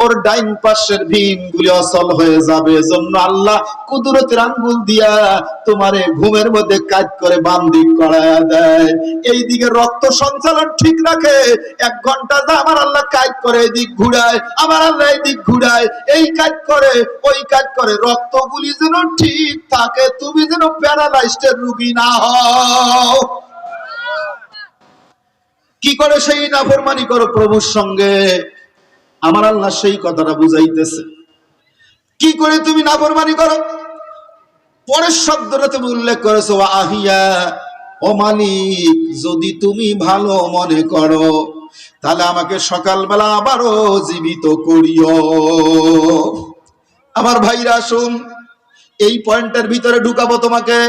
ওর ডাইন পাশের ভীমগুলি অচল হয়ে যাবে। এজন্য আল্লাহ কুদরতের আঙ্গুল দিয়া তোমারে ঘুমের মধ্যে কাজ করে বাম দিক করায়া দেয়, এই দিকে রক্ত সঞ্চালন ঠিক রাখে। 1 ঘন্টা যা আমার আল্লাহ কাজ করে এই দিক ঘুরায়, আমার আল্লাহ এই দিক ঘুরায়, এই কাজ করে ওই কাজ করে, রক্তগুলি যেন ঠিক থাকে, তুমি যেন প্যারালাইজড রোগী না হও। কি করে সেই নাফরমানি করো প্রভুর সঙ্গে, আমার আল্লাহ সেই কথাটা বুঝাইতেছে। কি করে তুমি নাফরমানি করো? পরের শব্দটা তুমি উল্লেখ করেছো, আহিয়া, ও মালিক, যদি তুমি ভালো মনে করো তাহলে আমাকে সকালবেলা আবারও জীবিত করিও। আমার ভাইরা শুন, এই পয়েন্টের ভিতরে ঢুকাবো তোমাকে।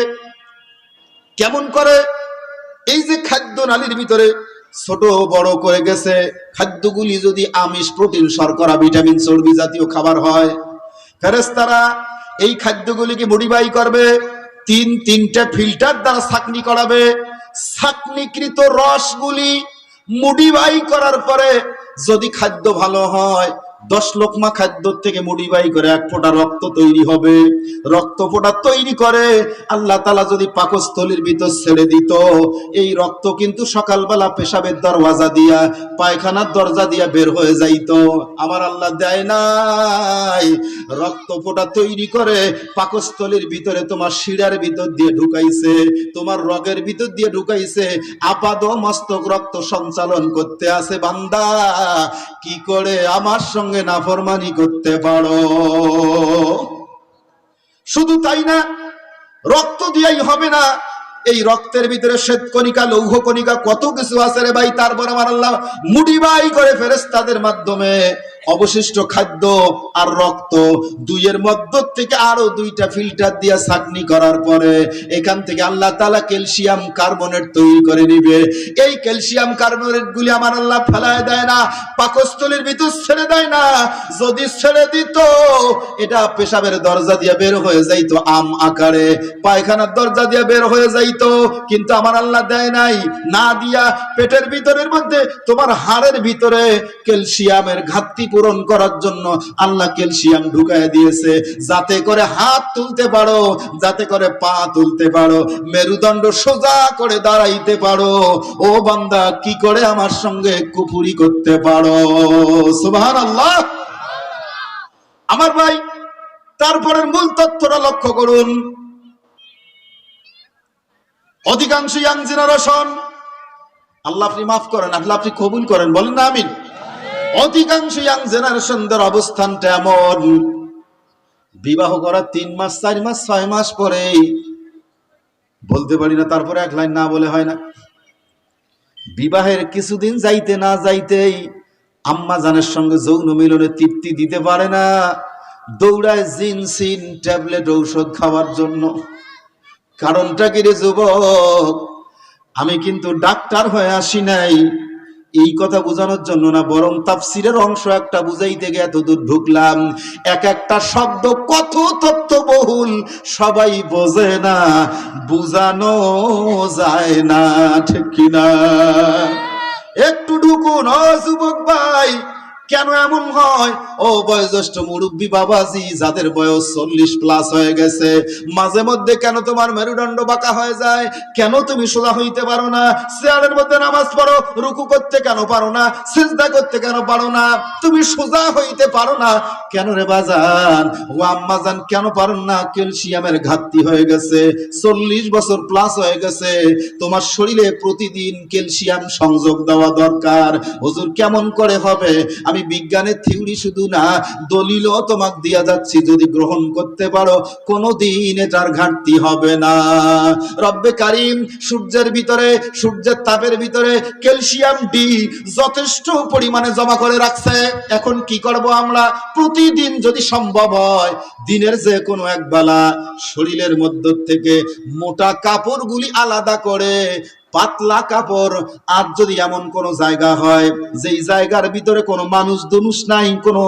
কেমন করে? এই যে খাদ্য নালীর ভিতরে ছোট বড় করে গেছে, খাদ্যগুলি যদি আমিষ, প্রোটিন, শর্করা, ভিটামিন, চর্বি জাতীয় খাবার হয়, ফেরেশতারা এই খাদ্যগুলিকে মডিফাই করবে, তিনটা ফিল্টার দ্বারা ছাঁকনি করাবে। ছাঁকনিকৃত রসগুলি মডিফাই করার পরে যদি খাদ্য ভালো হয়, 10 লোকমা খাদ্য থেকে মডিফাই করে 1 ফোঁটা রক্ত তৈরি হবে। রক্ত ফোঁটা তৈরি করে আল্লাহ তাআলা যদি পাকস্থলীর ভিতর ছেড়ে দিত, এই রক্ত কিন্তু সকালবেলা পেশাবের দরওয়াজা দিয়া, পায়খানার দরজা দিয়া বের হয়ে যাইত। আমার আল্লাহ দেয় নাই, রক্ত ফোঁটা তৈরি করে পাকস্থলীর ভিতরে তোমার শিরার ভিতর দিয়ে ঢুকাইছে, তোমার রগের ভিতর দিয়ে ঢুকাইছে, আপাদ মস্তক রক্ত সঞ্চালন করতে আছে। বান্দা, কি করে আমার সঙ্গে নাফরমানি করতে পারো? শুধু তাই না, রক্ত দিয়েই হবে না, এই রক্তের ভিতরে শ্বেতকণিকা, লৌহ কণিকা, কত কিছু আছে রে ভাই। তারপর আমার আল্লাহ মুডিবাই করে ফেরেশতাদের মাধ্যমে অবশিষ্ট খাদ্য আর রক্ত দুইয়ের মধ্য থেকে আরো 2টা ফিল্টার দিয়ে ছাঁকনি করার পরে এখান থেকে আল্লাহ তাআলা ক্যালসিয়াম কার্বনেট তৈরি করে নিবে। এই ক্যালসিয়াম কার্বনেট গুলি আমার আল্লাহ ফেলায় দেয় না, পাকস্থলীর ভিতর ছেড়ে দেয় না। যদি ছেড়ে দিত, এটা পেশাবের দরজা দিয়ে বের হয়ে যাইতো আম আকারে, পায়খানার দরজা দিয়ে বের হয়ে যাইতো। কিন্তু আমার আল্লাহ দেয় নাই, না দিয়া পেটের ভিতরের মধ্যে তোমার হাড়ের ভিতরে ক্যালসিয়ামের ঘাটতি পূরণ করার জন্য আল্লাহ ক্যালসিয়াম ঢুকায় দিয়েছে, যাতে করে হাত তুলতে পারো, যাতে করে পা তুলতে পারো, মেরুদণ্ড সোজা করে দাঁড়াইতে পারো। ও বান্দা, কি করে আমার সঙ্গে কুফরি করতে পারো? সুবহানাল্লাহ। আমার ভাই, তারপরের মূল তথ্যটা লক্ষ্য করুন। অধিকাংশ ইয়াং জেনারেশন, আল্লাহ আপনি মাফ করেন, আল্লাহ আপনি কবুল করেন, বলেন না আমিন। অধিকাংশ ইয়াং জেনারেশনদের অবস্থানটা এমন, বিবাহ করার 3 মাস 4 মাস 6 মাস পরেই বলতে পারি না, তারপরে 1 লাইন না বলে হয় না। বিবাহের কিছুদিন যাইতে না যাইতেই আম্মা জানের সঙ্গে যৌন মিলনে তৃপ্তি দিতে পারে না, দৌড়ায় জিনসিন ট্যাবলেট ঔষধ খাওয়ার জন্য। কারণটা কি রে যুবক? আমি কিন্তু ডাক্তার হয়ে আসি নাই এই কথা বোঝানোর জন্য না, বরং তাফসিরের অংশ একটা বুঝাইতে গিয়ে এতদূর ঢুকলাম। এক একটা শব্দ কত তথ্যবহুল, সবাই বোঝে না, বুঝানো যায় না, ঠিক কিনা? একটু ঢুকুন ও যুবক ভাই। কেন এমন হয়? ও বয়োজ্যেষ্ঠ মুরব্বী বাবাজি, যাদের বয়স 40+ হয়ে গেছে, মাঝে মধ্যে কেন তোমার মেরুদণ্ড বাঁকা হয়ে যায়? কেন তুমি সোজা হইতে পারো না? চেয়ারের মধ্যে নামাজ পড়ো, রুকু করতে কেন পারো না? সিজদা করতে কেন পারো না? তুমি সোজা হইতে পারো না কেন রে বাজান? ও আম্মাজান, কেন পারো না? ক্যালসিয়ামের ঘাটতি হয়ে গেছে, 40 বছর প্লাস হয়ে গেছে, তোমার শরীরে প্রতিদিন ক্যালসিয়াম সংযোগ দেওয়া দরকার। হুজুর কেমন করে হবে? আমি বিজ্ঞানের থিওরি শুধু না, দলিলও তোমাকে দিয়া যাচ্ছি, যদি গ্রহণ করতে পারো কোনোদিন এটার ঘাটতি হবে না। রব্বে কারিম সূর্যের ভিতরে, সূর্যের তাপের ভিতরে ক্যালসিয়াম ডি যথেষ্ট পরিমাণে জমা করে রাখছে। এখন কি করব আমরা? প্রতিদিন যদি সম্ভব হয়, দিনের যে কোনো এক বেলা শরীরের মধ্য থেকে মোটা কাপড়গুলি আলাদা করে পাতলা কাপড়, আর যদি এমন কোন জায়গা হয় যেই জায়গার ভিতরে কোনো মানুষ দুনুষ নাই, কোনো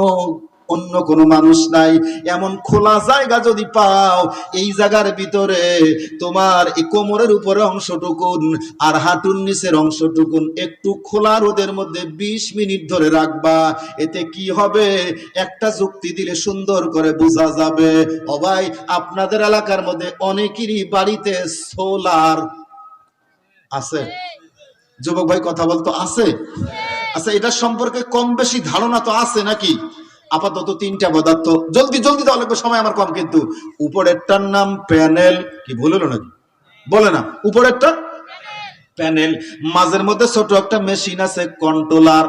অন্য কোনো মানুষ নাই। এমন খোলা জায়গা যদি পাও, এই জায়গার ভিতরে তোমার এই কোমরের উপরে অংশটুকুন আর হাঁটুর নিচের অংশটুকুন একটু খোলা রোদের মধ্যে 20 মিনিট ধরে রাখবা। এতে কি হবে, একটা যুক্তি দিলে সুন্দর করে বোঝা যাবে। ও ভাই, আপনাদের এলাকার মধ্যে অনেকেরই বাড়িতে সোলার আছে। যুবক ভাই কথা বলতো আছে। আচ্ছা, এটা সম্পর্কে কম বেশি ধারণা তো আছে নাকি? আপাতত 3টা পদার্থ, জলদি জলদি দেওয়া লাগবে, সময় আমার কম। কিন্তু উপরেরটার নাম প্যানেল, কি ভুল হলো নাকি? বলে না, উপরেরটা প্যানেল, মাঝের মধ্যে ছোট একটা মেশিন আছে কন্ট্রোলার।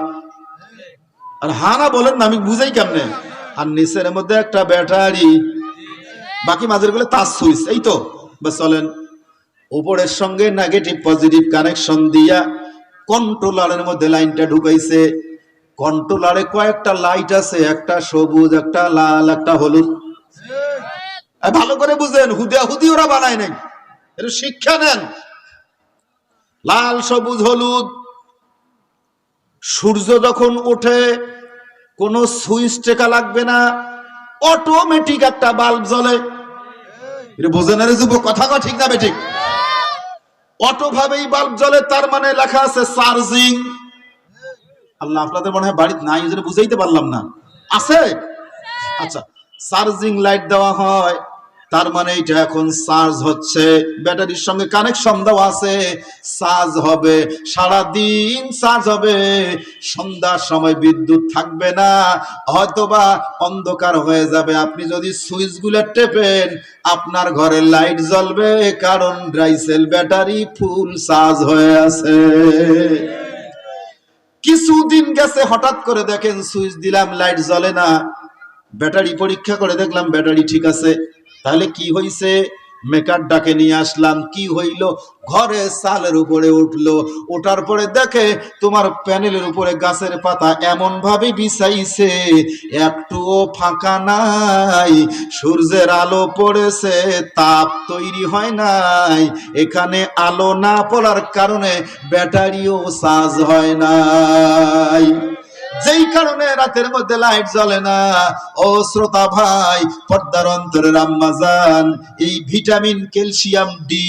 আর হানা বলেন না, আমি বুঝাই কেমনে। আর নিচের মধ্যে একটা ব্যাটারি, বাকি মাঝের গুলো টাচ সুইচ। এই তো বাস, চলেন। উপরের সঙ্গে নেগেটিভ পজিটিভ কানেকশন দিয়া কন্ট্রোলারের মধ্যে লাইনটা ঢুকাইছে। কন্ট্রোলারে কয়েকটা লাইট আছে, একটা সবুজ, একটা লাল, একটা হলুদ। ভালো করে বুঝেন, হুদি ওরা বানায় নাই, একটু শিক্ষা নেন। লাল, সবুজ, হলুদ। সূর্য যখন ওঠে কোনো সুইচ টেকা লাগবে না, অটোমেটিক একটা বাল্ব জ্বলে। এটা বোঝেন না রে যুবক, কথা কয় ঠিক না বেঠিক? অটো ভাবেই বাল্ব জ্বলে, তার মানে লেখা আছে চার্জিং। আল্লাহ, আপনাদের মনে হয় বাড়িতে নাই, যেটা বুঝাইতে পারলাম না। আছে? আচ্ছা, চার্জিং লাইট দেওয়া হয়, তার মানে এটা এখন চার্জ হচ্ছে। ব্যাটারির সঙ্গে কানেকশন দেওয়া আছে, চার্জ হবে, সারা দিন চার্জ হবে। সন্ধ্যার সময় বিদ্যুৎ থাকবে না, হয়তোবা অন্ধকার হয়ে যাবে। আপনি যদি সুইচগুলো টেপেন, আপনার ঘরে লাইট জ্বলবে, কারণ ড্রাইসেল ব্যাটারি ফুল চার্জ হয়ে আছে। কিছুদিন গেছে, হঠাৎ করে দেখেন সুইচ দিলাম লাইট জ্বলে না। ব্যাটারি পরীক্ষা করে দেখলাম ব্যাটারি ঠিক আছে। তাহলে কি হইছে? মেকার ডাকে নিয়ে আসলাম। কি হইল? ঘরে চালের উপরে উঠলো, ওঠার পরে দেখে তোমার প্যানেলের উপরে গাছের পাতা এমন ভাবে বিছাইছে, একটুও ফাঁকা নাই। সূর্যের আলো পড়েছে, তাপ তৈরি হয় নাই। এখানে আলো না পড়ার কারণে ব্যাটারিও চার্জ হয় নাই, যেই কারণে রাতের মধ্যে লাইট জ্বলে না। ও শ্রোতা ভাই, পর্দার অন্তরের আম্মা জান, এই ভিটামিন, ক্যালসিয়াম, ডি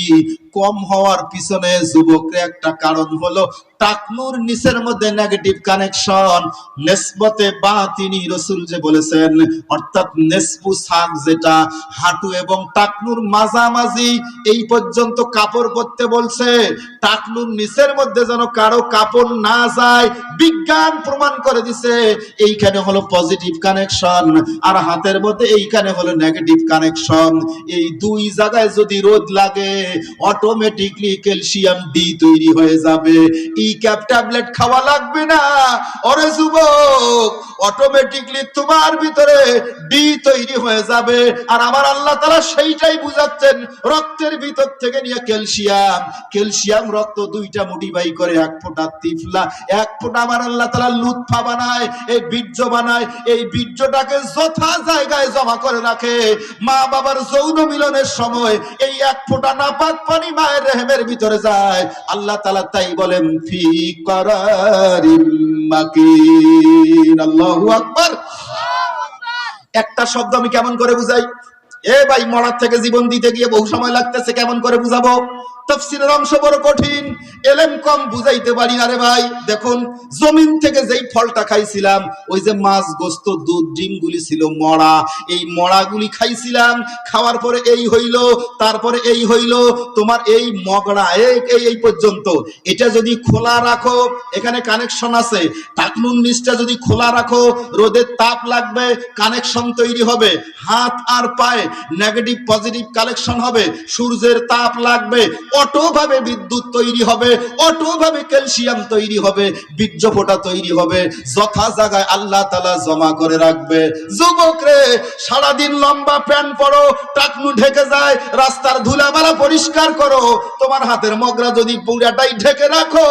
কম হওয়ার পিছনে যুবকরে একটা কারণ হলো টাকনুর নিচের মধ্যে নেগেটিভ কানেকশন। নেসবতে বাতিনি রাসূল যে বলেছেন, অর্থাৎ নেসবু সাক, যেটা হাঁটু এবং টাকনুর মাঝামাঝি এই পর্যন্ত কাপড় পরতে বলছে। টাকনুর নিচের মধ্যে যেন কারো কাপড় না যায়, বিজ্ঞান প্রমাণ করে দিছে। এইখানে হলো পজিটিভ কানেকশন, আর হাতের মধ্যে এইখানে হলো নেগেটিভ কানেকশন। এই দুই জায়গায় যদি রোদ লাগে, অটোমেটিকলি ক্যালসিয়াম ডি তৈরি হয়ে যাবে। ই ক্যাপ ট্যাবলেট খাওয়া লাগবে না। ওরে যুবক, অটোমেটিকলি তোমার ভিতরে ডি তৈরি হয়ে যাবে। আর আমার আল্লাহ তাআলা সেইটাই বুঝাচ্ছেন, রক্তের ভিতর থেকে নিয়ে ক্যালসিয়াম, ক্যালসিয়াম রক্ত দুইটা মোটিফাই করে, এক ফোঁটা তিফলা, এক ফোঁটা আমার আল্লাহ তাআলা লুৎফা বানায়, এই বীর্য বানায়। এই বীর্যটাকে যথা জায়গায় জমা করে রাখে। মা বাবার যৌন মিলনের সময় এই এক ফোঁটা নাপাক পানি মায়ের রেহেমের ভিতরে যায়। আল্লাহ তাআলা তাই বলেন, ফি করারিম মাকিন। আল্লাহু আকবার। একটা শব্দ আমি কেমন করে বুঝাই? এ ভাই, মরার থেকে জীবন দিতে গিয়ে বহু সময় লাগতেছে, কেমন করে বুঝাবো? তাফসীরের অংশ বড় কঠিন, এলেম কম, বুঝাইতে পারি না রে ভাই। দেখুন, জমিন থেকে যেই ফলটা খাইছিলাম, ওই যে মাছ, গোস্ত, দুধ, ডিমগুলি ছিল মরা, এই মরাগুলি খাইছিলাম। খাওয়ার পরে এই হইল, তারপরে এই হইল, তোমার এই মগড়া এই পর্যন্ত। এটা যদি খোলা রাখো, এখানে কানেকশন আছে। টাকনুর নিচটা যদি খোলা রাখো, রোদের তাপ লাগবে, কানেকশন তৈরি হবে। হাত আর পায়ে নেগেটিভ পজিটিভ কানেকশন হবে, সূর্যের তাপ লাগবে, অটো ভাবে বিদ্যুৎ তৈরি হবে, অটো ভাবে ক্যালসিয়াম তৈরি হবে, বীর্য ফোঁটা তৈরি হবে। যথা জায়গায় আল্লাহ তাআলা জমা করে রাখবে। যুবক রে, সারাদিন লম্বা প্যান্ট পরো, টাকনু ঢেকে যায়, রাস্তার ধুলাবালা পরিষ্কার করো, তোমার হাতের মগরা যদি পুরাটাই ঢেকে রাখো,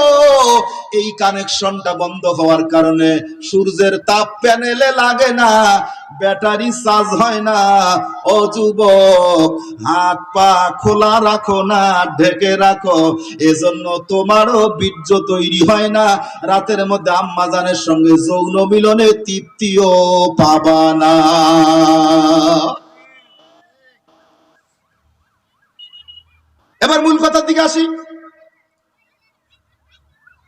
এই কানেকশনটা বন্ধ হওয়ার কারণে সূর্যের তাপ প্যানেলে লাগে না, ব্যাটারি চার্জ হয় না। ও যুবক, হাত পা খোলা রাখো না, ঢেকে রাখো, এজন্য তোমারও বীর্য তৈরি হয় না। রাতের মধ্যে আম্মা জানের সঙ্গে যৌন মিলনে তৃপ্তিও পাবা না। এবার মূল কথার দিকে আসি।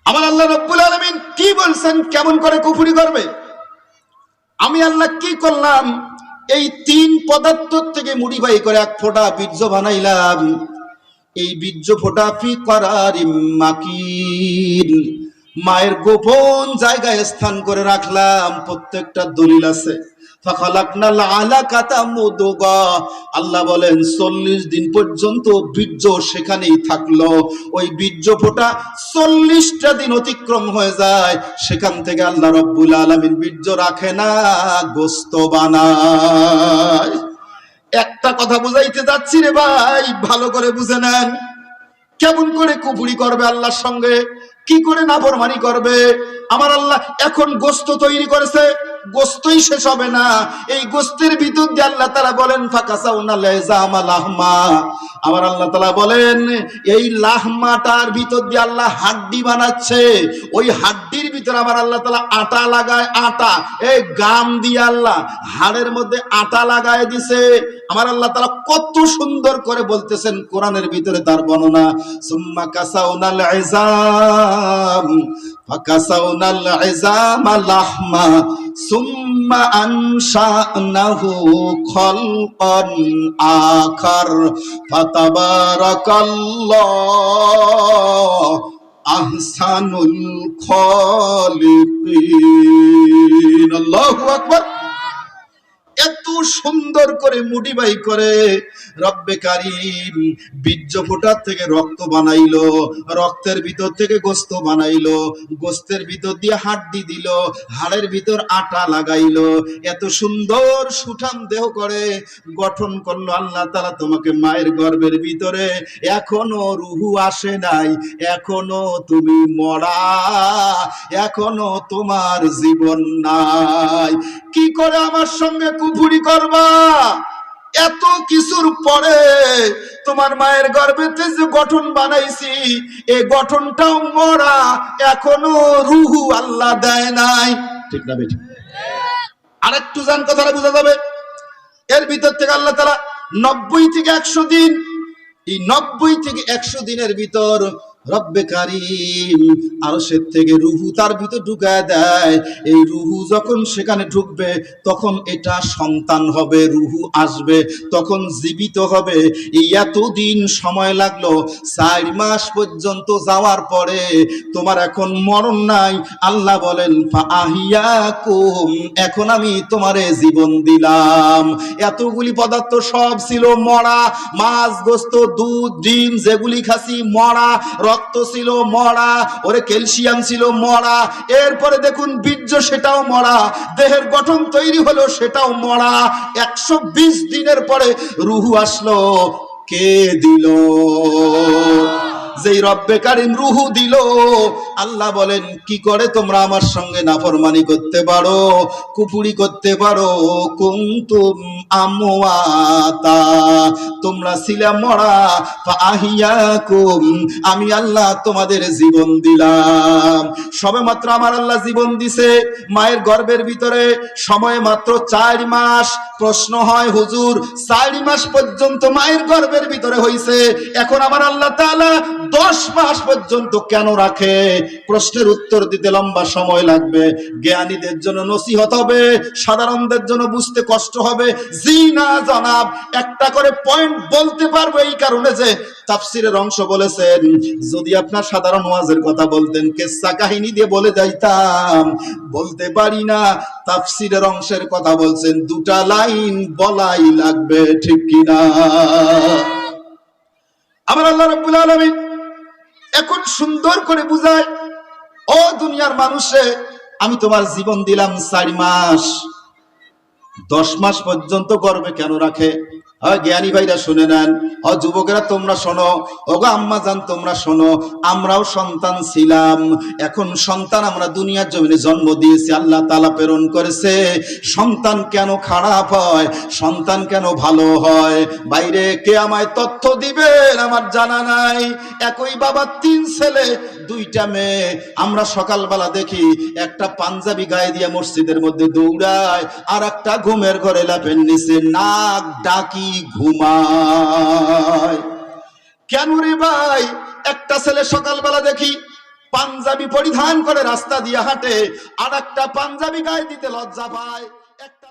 আমার আল্লাহ রাব্বুল আলামিন কি বলছেন কেমন করে কুফরি করবে? আমি আল্লাহ কি করলাম? এই তিন পদার্থ থেকে মডিফাই করে এক ফোঁটা বীর্য বানাইলাম। এই বীর্য ফোঁটা ফি করারিম মাকিন, মায়ের গোপন জায়গায় স্থান করে রাখলাম। প্রত্যেকটা দলিল আছে। ফাখালাকনাল আলাকাতা মুদগা, আল্লাহ বলেন 40 দিন পর্যন্ত বীর্য সেখানেই থাকলো। ওই বীর্য ফোঁটা 40টা দিন অতিক্রম হয়ে যায়, সেখান থেকে আল্লাহ রাব্বুল আলামিন বীর্য রাখে না, গোশত বানায়। একটা কথা বুঝাইতে যাচ্ছি রে ভাই, ভালো করে বুঝে নেন। কেমন করে কুফরি করবে আল্লাহর সঙ্গে, কি করে নাফরমানি করবে? আমার আল্লাহ এখন গোশত তৈরি করেছে, গোশতই শেষ হবে না। এই গোশতের ভিতর দিয়ে আল্লাহ তাআলা বলেন ফাকাসাউনা লাইজামা লাহমা, আমার আল্লাহ তাআলা বলেন এই লাহমাটার ভিতর দিয়ে আল্লাহ হাড্ডি বানাচ্ছে। ওই হাড্ডির ভিতরে আমার আল্লাহ তাআলা আটা লাগায়, আটা এই গাম দিয়ে আল্লাহ হাড়ের মধ্যে আটা লাগায় দিছে। আমার আল্লাহ তাআলা কত সুন্দর করে বলতেছেন কোরআনের ভিতরে তার বর্ণনা। সুম্মা কাসাউনাল ইজাম ফাকাসাউনাল ইজামা লাহমা সুম্মা আনশানাহু খালকান আখার ফাতাবারাকাল্লাহু আহসানুল খালিকিন। আল্লাহু আকবার। এত সুন্দর করে মডিফাই করে রব্বে কারীম বীর্য ফোঁটার থেকে রক্ত বানাইলো, রক্তের ভিতর থেকে গোশত বানাইলো, গোশতের ভিতর দিয়ে হাড্ডি দিল, হাড়ের ভিতর আটা লাগাইলো। এত সুন্দর সুঠাম দেহ করে গঠন করলো আল্লাহ তাআলা তোমাকে মায়ের গর্ভের ভিতরে। এখনো রুহু আসে নাই, এখনো তুমি মরা, এখনো তোমার জীবন নাই। কি করে আমার সঙ্গে কুফরি করবা? এত কিছুর পরে তোমার মায়ের গর্ভেতে যে গঠন বানাইছি, এই গঠনটাও মরা, এখনো রুহু আল্লাহ দেয় নাই। ঠিক না বেঠিক? আরেকটু জান কথাটা বোঝা যাবে। এর ভিতর থেকে আল্লাহ তাআলা 90 থেকে 100 দিন, এই 90 থেকে 100 দিনের ভিতর রব্বে কারীম আরশের থেকে রুহু তার ভিতর ঢুকায় দেয়। এই রুহু যখন সেখানে ঢুকবে তখন এটা সন্তান হবে, রুহু আসবে, তখন জীবিত হবে। এই এতদিন সময় লাগলো, 4 মাস পর্যন্ত যাওয়ার পরে তোমার এখন মরণ নাই। আল্লাহ বলেন ফাআহিয়াকুম, এখন আমি তোমারে জীবন দিলাম। এতগুলি পদার্থ সব ছিল মরা, মাছ গোশত দুধ ডিম যেগুলি খাসি মরা, রক্ত ছিল মরা, ওরে ক্যালসিয়াম ছিল মরা। এরপরে দেখুন বীর্য, সেটাও মরা। দেহের গঠন তৈরি হলো, সেটাও মরা। 120 দিনের পরে রুহু আসলো। কে দিল? যেই রব্বে কারীম রুহু দিল, আল্লাহ বলেন কি করে তোমরা আমার সঙ্গে নাফরমানি করতে পারো, কুফরি করতে পারো? কুনতুম আমওয়াতা, তোমরা ছিলে মরা, ফাআহিয়াকুম, আমি আল্লাহ তোমাদের জীবন দিলাম। সবে মাত্র আমার আল্লাহ জীবন দিছে মায়ের গর্ভের ভিতরে, সময় মাত্র 4 মাস। প্রশ্ন হয় হুজুর 4 মাস পর্যন্ত মায়ের গর্ভের ভিতরে হইছে, এখন আমার আল্লাহ তাআলা 10 মাস পর্যন্ত কেন রাখে? প্রশ্নের উত্তর দিতে লম্বা সময় লাগবে। জ্ঞানীদের জন্য নসিহত হবে, সাধারণদের জন্য বুঝতে কষ্ট হবে। জি না জনাব, একটা করে পয়েন্ট বলতে পারবো এই কারণে যে তাফসীরের অংশ বলেছেন, যদি আপনার সাধারণ ওয়াজের কথা বলতেন, কিসসা কাহিনী দিয়ে বলে যাইতাম, বলতে পারি না। তাফসীরের অংশের কথা বলছেন, 2টা লাইন বলাই লাগবে, ঠিক কিনা? আমার আল্লাহ রাব্বুল আলামিন এখন সুন্দর করে বুঝায়, ও দুনিয়ার মানুষে, আমি তোমার জীবন দিলাম 4 মাস। 10 মাস পর্যন্ত গর্ভে কেন রাখে? জ্ঞানী ভাইরা শুনে নেন, যুবকেরা তোমরা শোনো, ওগো আম্মা জান তোমরা শোনো, আমরাও সন্তান ছিলাম, এখন সন্তান আমরা দুনিয়ার জমিনে জন্ম দিয়েছি, আল্লাহ তাআলা প্রেরণ করেছে। সন্তান কেন খারাপ হয়, সন্তান কেন ভালো হয়, বাইরে কে আমায় তথ্য দিবেন, আমার জানা নাই। একই বাবা 3 ছেলে 2টা মেয়ে, আমরা সকালবেলা দেখি একটা পাঞ্জাবি গায়ে দিয়ে মসজিদের মধ্যে দৌড়ায়, আর একটা ঘুমের ঘরে ল্যাপের নিচে নাক ডাকি ঘুমায়। কেন রে ভাই? একটা ছেলে সকালবেলা দেখি পাঞ্জাবি পরিধান করে রাস্তা দিয়ে হাঁটে, আর একটা পাঞ্জাবি গায়ে দিতে লজ্জা পায়। একটা